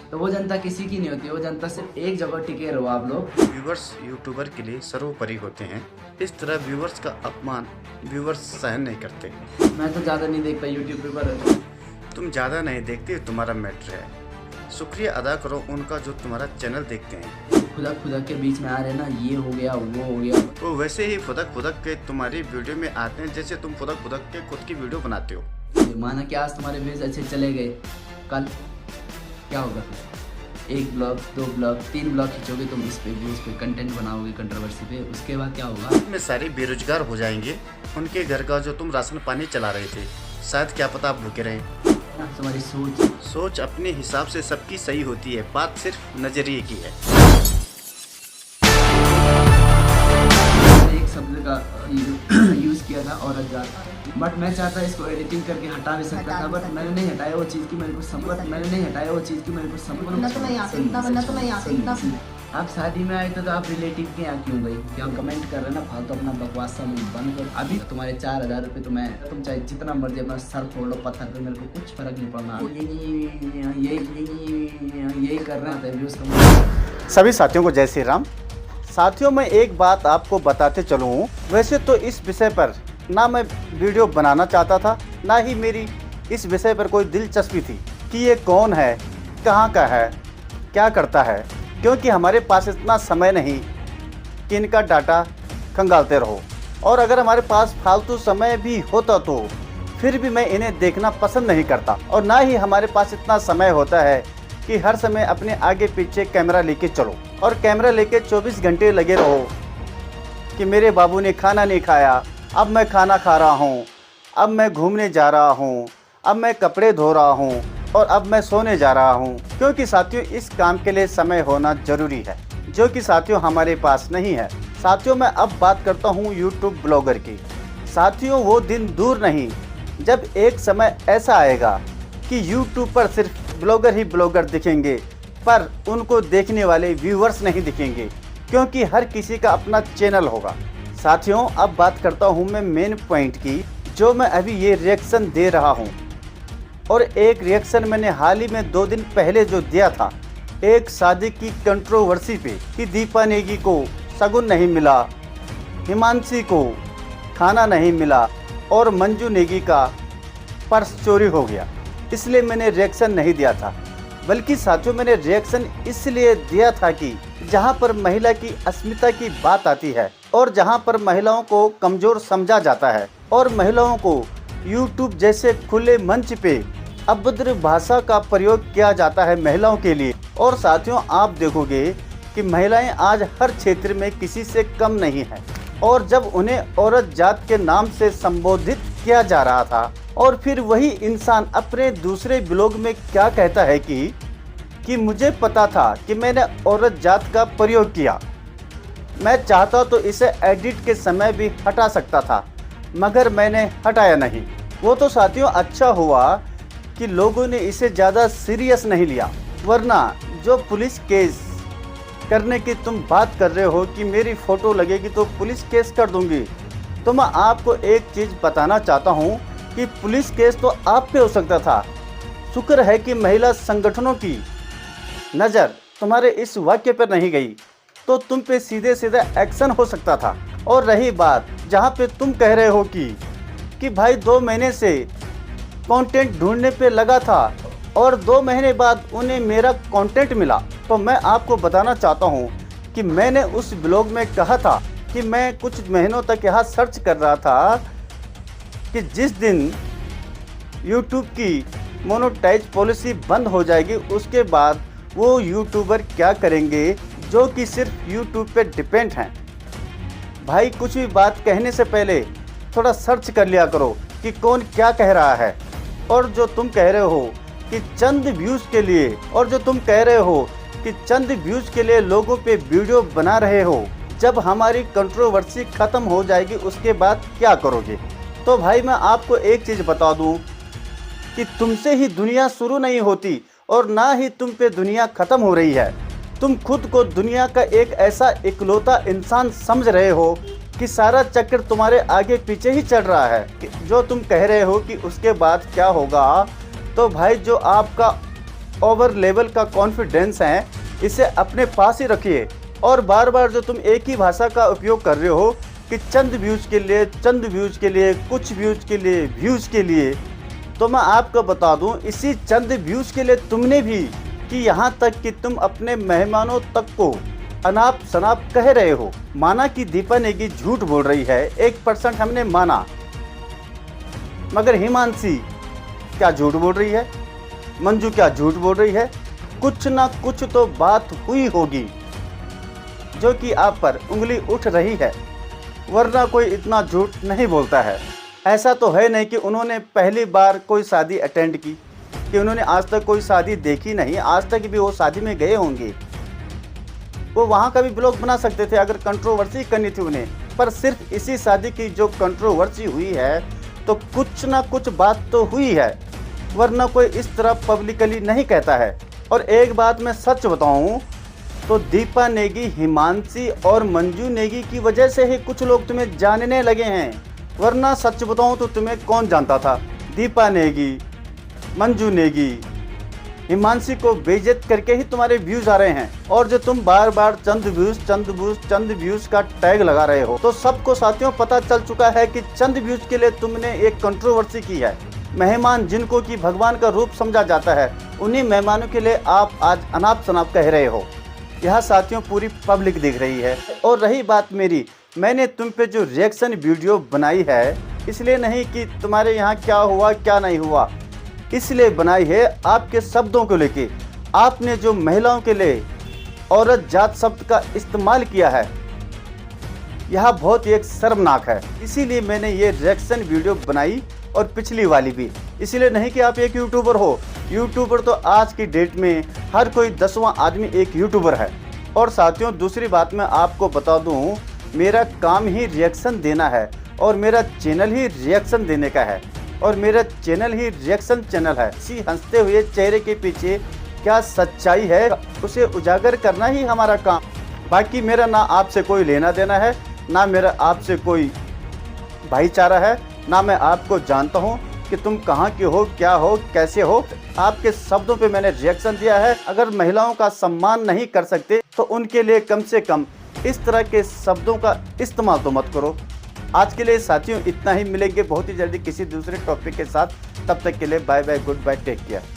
तो वो जनता किसी की नहीं होती, वो जनता सिर्फ एक जगह टिके रहो आप लोग। व्यूवर्स यूट्यूबर के लिए सर्वोपरि होते हैं। इस तरह व्यूवर्स का अपमान व्यूवर्स सहन नहीं करते। मैं तो ज़्यादा नहीं देखता यूट्यूब पे, पर तुम ज़्यादा नहीं देखते, तुम्हारा मैटर है। शुक्रिया अदा करो उनका जो तुम्हारा चैनल देखते हैं। खुदक खुदक के बीच में आ रहे ना, ये हो गया वो हो गया। वो वैसे ही फुदक फुदक के तुम्हारी वीडियो में आते हैं जैसे तुम फुदक फुदक के खुद की वीडियो बनाते हो। माना कि आज तुम्हारे व्यूज अच्छे चले गए, कल क्या होगा फिर? 1 ब्लॉग 2 ब्लॉग 3 ब्लॉग खींचोगे तुम, इस पे व्यूज पे कंटेंट बनाओगे कंट्रोवर्सी पे, उसके बाद क्या होगा? में सारे बेरोजगार हो जाएंगे। उनके घर का जो तुम राशन पानी चला रहे थे, शायद क्या पता आप भूखे रहे। तुम्हारी सोच अपने हिसाब से सबकी सही होती है, बात सिर्फ नजरिए की है। एक शब्द का यूज़ किया था औरत जात, बट मैं चाहता इसको एडिटिंग करके हटा भी सकता था, बट मैंने नहीं हटाया वो चीज़ की मेरे को समझ, मैंने नहीं हटाया वो चीज़ की मेरे को समझ। आप शादी में आए थे तो आप रिलेटिव के यहाँ क्यों गई? क्या आप कमेंट कर रहे हैं ना फालतू, अपना बकवास सब बंद कर। अभी तुम्हारे 4000 रुपये तो मैं, तुम चाहे जितना मर्जी अपना सर फोड़ लो पत्थर पे, मेरे को कुछ फर्क नहीं पड़ना। यही कर रहे हैं व्यूज कम। सभी साथियों को जय श्री राम। साथियों, मैं एक बात आपको बताते चलूँ। वैसे तो इस विषय पर ना मैं वीडियो बनाना चाहता था, ना ही मेरी इस विषय पर कोई दिलचस्पी थी कि ये कौन है, कहाँ का है, क्या करता है, क्योंकि हमारे पास इतना समय नहीं कि इनका डाटा खंगालते रहो। और अगर हमारे पास फालतू समय भी होता तो फिर भी मैं इन्हें देखना पसंद नहीं करता। और ना ही हमारे पास इतना समय होता है कि हर समय अपने आगे पीछे कैमरा लेके चलो और कैमरा लेके 24 घंटे लगे रहो कि मेरे बाबू ने खाना नहीं खाया, अब मैं खाना खा रहा हूँ, अब मैं घूमने जा रहा हूँ, अब मैं कपड़े धो रहा हूँ और अब मैं सोने जा रहा हूँ। क्योंकि साथियों, इस काम के लिए समय होना ज़रूरी है, जो कि साथियों हमारे पास नहीं है। साथियों, मैं अब बात करता हूँ यूट्यूब ब्लॉगर की। साथियों, वो दिन दूर नहीं जब एक समय ऐसा आएगा कि यूट्यूब पर सिर्फ ब्लॉगर ही ब्लॉगर दिखेंगे, पर उनको देखने वाले व्यूवर्स नहीं दिखेंगे, क्योंकि हर किसी का अपना चैनल होगा। साथियों, अब बात करता हूँ मैं मेन पॉइंट की, जो मैं अभी ये रिएक्शन दे रहा हूँ। और एक रिएक्शन मैंने हाल ही में 2 दिन पहले जो दिया था, एक शादी की कंट्रोवर्सी पे कि दीपा नेगी को शगुन नहीं मिला, हिमांशी को खाना नहीं मिला और मंजू नेगी का पर्स चोरी हो गया, इसलिए मैंने रिएक्शन नहीं दिया था। बल्कि साथियों, मैंने रिएक्शन इसलिए दिया था कि जहां पर महिला की अस्मिता की बात आती है और जहां पर महिलाओं को कमज़ोर समझा जाता है और महिलाओं को यूट्यूब जैसे खुले मंच पे अभद्र भाषा का प्रयोग किया जाता है महिलाओं के लिए। और साथियों, आप देखोगे कि महिलाएं आज हर क्षेत्र में किसी से कम नहीं हैं। और जब उन्हें औरत जात के नाम से संबोधित किया जा रहा था, और फिर वही इंसान अपने दूसरे ब्लॉग में क्या कहता है कि मुझे पता था कि मैंने औरत जात का प्रयोग किया, मैं चाहता तो इसे एडिट के समय भी हटा सकता था, मगर मैंने हटाया नहीं। वो तो साथियों अच्छा हुआ कि लोगों ने इसे ज़्यादा सीरियस नहीं लिया, वरना जो पुलिस केस करने की तुम बात कर रहे हो कि मेरी फ़ोटो लगेगी तो पुलिस केस कर दूंगी, तो मैं आपको एक चीज़ बताना चाहता हूँ कि पुलिस केस तो आप पे हो सकता था। शुक्र है कि महिला संगठनों की नज़र तुम्हारे इस वाक्य पर नहीं गई, तो तुम पे सीधे सीधे एक्शन हो सकता था। और रही बात जहाँ पे तुम कह रहे हो कि भाई 2 महीने से कंटेंट ढूंढने पे लगा था और 2 महीने बाद उन्हें मेरा कंटेंट मिला, तो मैं आपको बताना चाहता हूँ कि मैंने उस ब्लॉग में कहा था कि मैं कुछ महीनों तक यहाँ सर्च कर रहा था कि जिस दिन YouTube की मोनेटाइज पॉलिसी बंद हो जाएगी, उसके बाद वो यूट्यूबर क्या करेंगे जो कि सिर्फ YouTube पे डिपेंड हैं। भाई, कुछ भी बात कहने से पहले थोड़ा सर्च कर लिया करो कि कौन क्या कह रहा है। और जो तुम कह रहे हो कि चंद व्यूज़ के लिए, और जो तुम कह रहे हो कि चंद व्यूज़ के लिए लोगों पे वीडियो बना रहे हो, जब हमारी कंट्रोवर्सी ख़त्म हो जाएगी उसके बाद क्या करोगे? तो भाई, मैं आपको एक चीज़ बता दूं कि तुमसे ही दुनिया शुरू नहीं होती और ना ही तुम पे दुनिया ख़त्म हो रही है। तुम खुद को दुनिया का एक ऐसा इकलौता इंसान समझ रहे हो कि सारा चक्कर तुम्हारे आगे पीछे ही चल रहा है। जो तुम कह रहे हो कि उसके बाद क्या होगा, तो भाई जो आपका ओवर लेवल का कॉन्फिडेंस है, इसे अपने पास ही रखिए। और बार बार जो तुम एक ही भाषा का उपयोग कर रहे हो कि चंद व्यूज़ के लिए, चंद व्यूज़ के लिए, कुछ व्यूज़ के लिए, व्यूज़ के लिए, तो मैं आपको बता दूं, इसी चंद व्यूज़ के लिए तुमने भी कि यहाँ तक कि तुम अपने मेहमानों तक को अनाप शनाप कह रहे हो। माना कि दीपा नेगी झूठ बोल रही है, 1% हमने माना, मगर हिमांशी क्या झूठ बोल रही है, मंजू क्या झूठ बोल रही है? कुछ ना कुछ तो बात हुई होगी जो कि आप पर उंगली उठ रही है, वरना कोई इतना झूठ नहीं बोलता है। ऐसा तो है नहीं कि उन्होंने पहली बार कोई शादी अटेंड की, कि उन्होंने आज तक कोई शादी देखी नहीं, आज तक भी वो शादी में गए होंगे। वो वहाँ का भी ब्लॉग बना सकते थे अगर कंट्रोवर्सी करनी थी उन्हें, पर सिर्फ इसी शादी की जो कंट्रोवर्सी हुई है तो कुछ ना कुछ बात तो हुई है, वरना कोई इस तरह पब्लिकली नहीं कहता है। और एक बात मैं सच बताऊं तो दीपा नेगी, हिमांशी और मंजू नेगी की वजह से ही कुछ लोग तुम्हें जानने लगे हैं, वरना सच बताऊं तो तुम्हें कौन जानता था। दीपा नेगी, मंजू नेगी, हिमांशी को बेइज्जत करके ही तुम्हारे व्यूज़ आ रहे हैं। और जो तुम बार बार चंद व्यूज़ का टैग लगा रहे हो, तो सबको साथियों पता चल चुका है कि चंद व्यूज़ के लिए तुमने एक कंट्रोवर्सी की है। मेहमान जिनको कि भगवान का रूप समझा जाता है, उन्हीं मेहमानों के लिए आप आज अनाप शनाप कह रहे हो। यह साथियों पूरी पब्लिक देख रही है। और रही बात मेरी, मैंने तुम पे जो रिएक्शन वीडियो बनाई है, इसलिए नहीं कि तुम्हारे यहाँ क्या हुआ क्या नहीं हुआ, इसलिए बनाई है आपके शब्दों को लेके। आपने जो महिलाओं के लिए औरत जात शब्द का इस्तेमाल किया है, यह बहुत ही एक शर्मनाक है। इसीलिए मैंने ये रिएक्शन वीडियो बनाई, और पिछली वाली भी। इसीलिए नहीं कि आप एक यूट्यूबर हो, यूट्यूबर तो आज की डेट में हर कोई 10वां आदमी एक यूट्यूबर है। और साथियों दूसरी बात मैं आपको बता दूं, मेरा काम ही रिएक्शन देना है, और मेरा चैनल ही रिएक्शन देने का है, और मेरा चैनल ही रिएक्शन चैनल है। इसी हंसते हुए चेहरे के पीछे क्या सच्चाई है, उसे उजागर करना ही हमारा काम। बाकी मेरा ना आपसे कोई लेना देना है, ना मेरा आपसे कोई भाईचारा है, ना मैं आपको जानता हूँ कि तुम कहाँ के हो, क्या हो, कैसे हो। आपके शब्दों पे मैंने रिएक्शन दिया है। अगर महिलाओं का सम्मान नहीं कर सकते तो उनके लिए कम से कम इस तरह के शब्दों का इस्तेमाल तो मत करो। आज के लिए साथियों इतना ही, मिलेंगे बहुत ही जल्दी किसी दूसरे टॉपिक के साथ। तब तक के लिए bye bye, goodbye, take care.